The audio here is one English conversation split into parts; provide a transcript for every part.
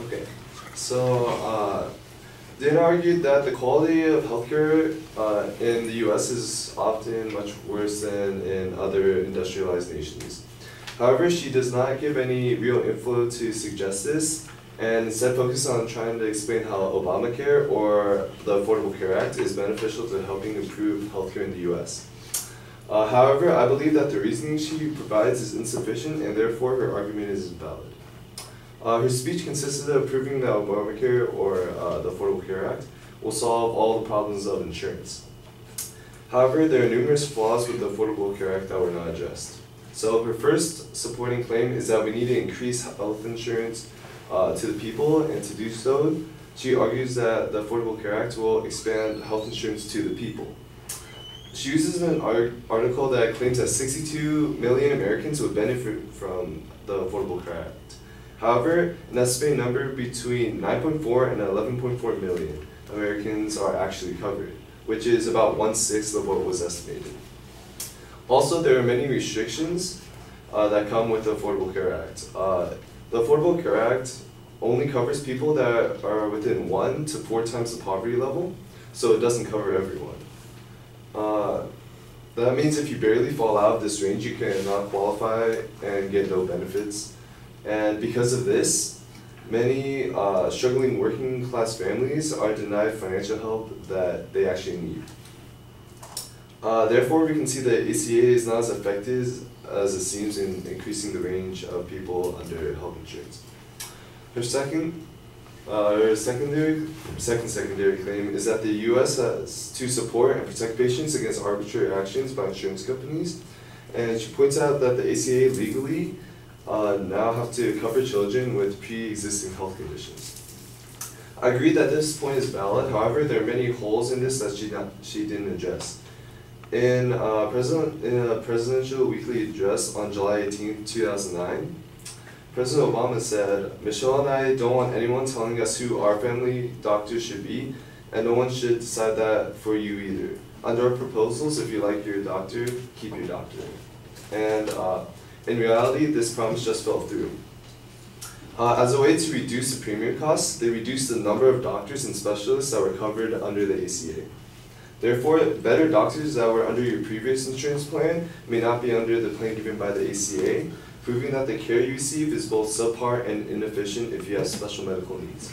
Okay, so Dana argued that the quality of healthcare in the US is often much worse than in other industrialized nations. However, she does not give any real info to suggest this, and instead focus on trying to explain how Obamacare or the Affordable Care Act is beneficial to helping improve healthcare in the US. However, I believe that the reasoning she provides is insufficient and therefore her argument is invalid. Her speech consisted of proving that Obamacare or the Affordable Care Act will solve all the problems of insurance. However, there are numerous flaws with the Affordable Care Act that were not addressed. So her first supporting claim is that we need to increase health insurance to the people, and to do so, she argues that the Affordable Care Act will expand health insurance to the people. She uses an article that claims that 62 million Americans would benefit from the Affordable Care Act. However, an estimated number between 9.4 and 11.4 million Americans are actually covered, which is about 1/6 of what was estimated. Also, there are many restrictions that come with the Affordable Care Act. The Affordable Care Act only covers people that are within 1 to 4 times the poverty level, so it doesn't cover everyone. That means if you barely fall out of this range, you cannot qualify and get no benefits. And because of this, many struggling working class families are denied financial help that they actually need. Therefore, we can see that ACA is not as effective as it seems in increasing the range of people under health insurance. Her second secondary claim is that the U.S. has to support and protect patients against arbitrary actions by insurance companies, and she points out that the ACA legally now have to cover children with pre-existing health conditions. I agree that this point is valid. However, there are many holes in this that she didn't address. In a presidential weekly address on July 18, 2009, President Obama said, "Michelle and I don't want anyone telling us who our family doctor should be, and no one should decide that for you either. Under our proposals, if you like your doctor, keep your doctor." And in reality, this promise just fell through. As a way to reduce the premium costs, they reduced the number of doctors and specialists that were covered under the ACA. Therefore, better doctors that were under your previous insurance plan may not be under the plan given by the ACA, proving that the care you receive is both subpar and inefficient if you have special medical needs.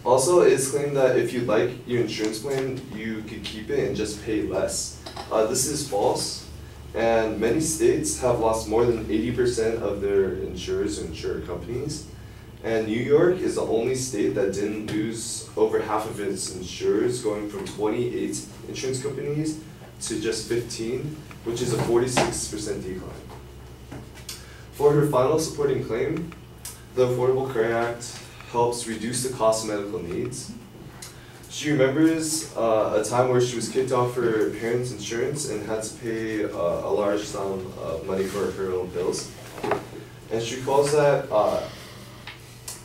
Also, it is claimed that if you like your insurance plan, you could keep it and just pay less. This is false, and many states have lost more than 80% of their insurers and insurer companies. And New York is the only state that didn't lose over half of its insurers, going from 28 insurance companies to just 15, which is a 46% decline. For her final supporting claim, the Affordable Care Act helps reduce the cost of medical needs. She remembers a time where she was kicked off her parents' insurance and had to pay a large sum of money for her own bills. And she recalls that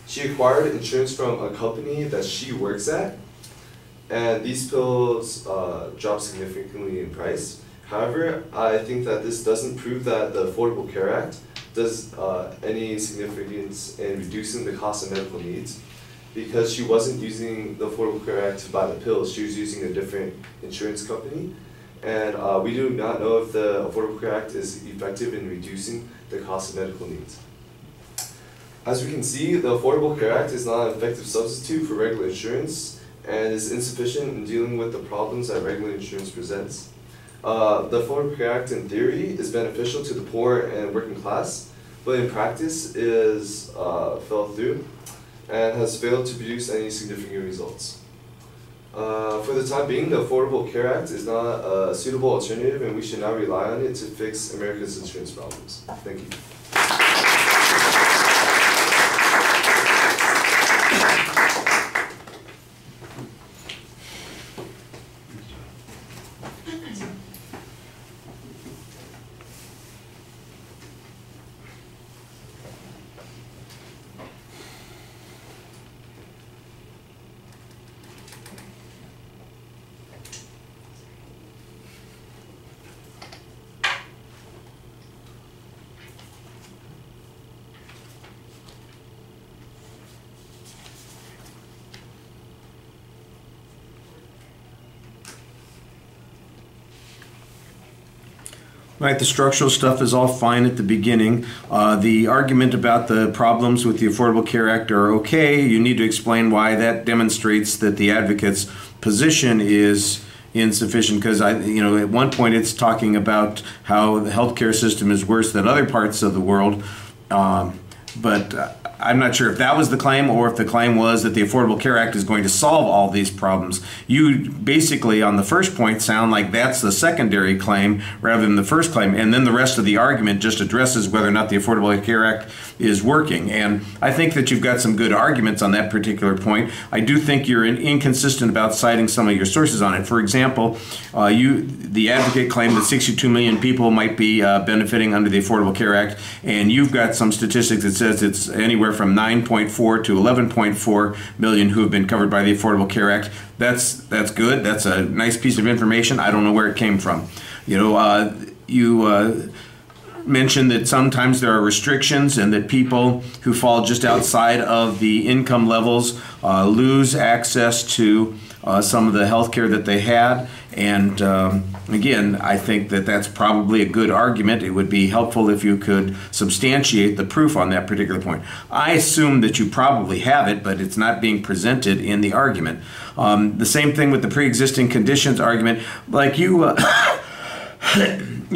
she acquired insurance from a company that she works at, and these pills dropped significantly in price. However, I think that this doesn't prove that the Affordable Care Act does any significance in reducing the cost of medical needs, because she wasn't using the Affordable Care Act to buy the pills. She was using a different insurance company, and we do not know if the Affordable Care Act is effective in reducing the cost of medical needs. As we can see, the Affordable Care Act is not an effective substitute for regular insurance and is insufficient in dealing with the problems that regular insurance presents. The Affordable Care Act in theory is beneficial to the poor and working class, but in practice fell through and has failed to produce any significant results. For the time being, the Affordable Care Act is not a suitable alternative, and we should not rely on it to fix America's insurance problems. Thank you. Right, the structural stuff is all fine at the beginning. The argument about the problems with the Affordable Care Act are okay. You need to explain why that demonstrates that the advocate's position is insufficient, because at one point it's talking about how the healthcare system is worse than other parts of the world, but I'm not sure if that was the claim or if the claim was that the Affordable Care Act is going to solve all these problems. You basically, on the first point, sound like that's the secondary claim rather than the first claim, and then the rest of the argument just addresses whether or not the Affordable Care Act is working. And I think that you've got some good arguments on that particular point. I do think you're inconsistent about citing some of your sources on it. For example, the advocate claimed that 62 million people might be benefiting under the Affordable Care Act, and you've got some statistics that says it's anywhere from 9.4 to 11.4 million who have been covered by the Affordable Care Act. That's good. That's a nice piece of information. I don't know where it came from. You mentioned that sometimes there are restrictions and that people who fall just outside of the income levels lose access to some of the health care that they had. And again, I think that that's probably a good argument. It would be helpful if you could substantiate the proof on that particular point. I assume that you probably have it, but it's not being presented in the argument. The same thing with the pre-existing conditions argument. Like you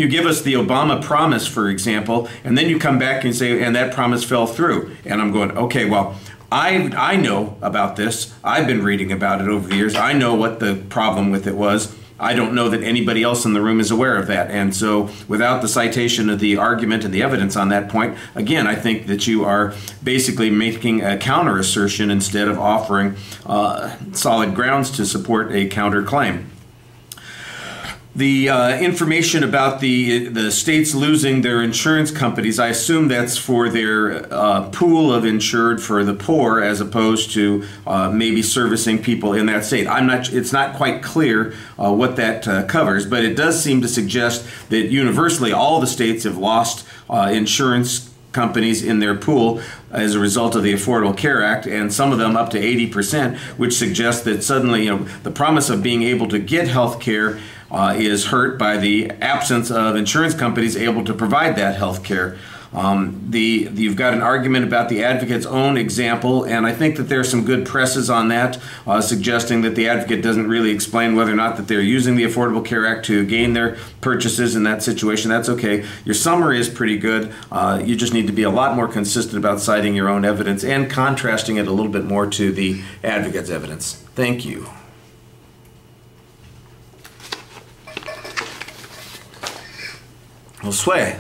give us the Obama promise, for example, and then you come back and say, and that promise fell through. And I'm going, okay, well, I know about this. I've been reading about it over the years. I know what the problem with it was. I don't know that anybody else in the room is aware of that. And so without the citation of the argument and the evidence on that point, again, I think that you are basically making a counter assertion instead of offering solid grounds to support a counterclaim. The information about the states losing their insurance companies, I assume that's for their pool of insured for the poor, as opposed to maybe servicing people in that state. It's not quite clear what that covers, but it does seem to suggest that universally all the states have lost insurance companies in their pool as a result of the Affordable Care Act, and some of them up to 80%, which suggests that suddenly the promise of being able to get health care is hurt by the absence of insurance companies able to provide that health care. You've got an argument about the advocate's own example, and I think that there's some good presses on that, suggesting that the advocate doesn't really explain whether or not that they're using the Affordable Care Act to gain their purchases in that situation. That's okay. Your summary is pretty good. You just need to be a lot more consistent about citing your own evidence and contrasting it a little bit more to the advocate's evidence. Thank you. Well, sway.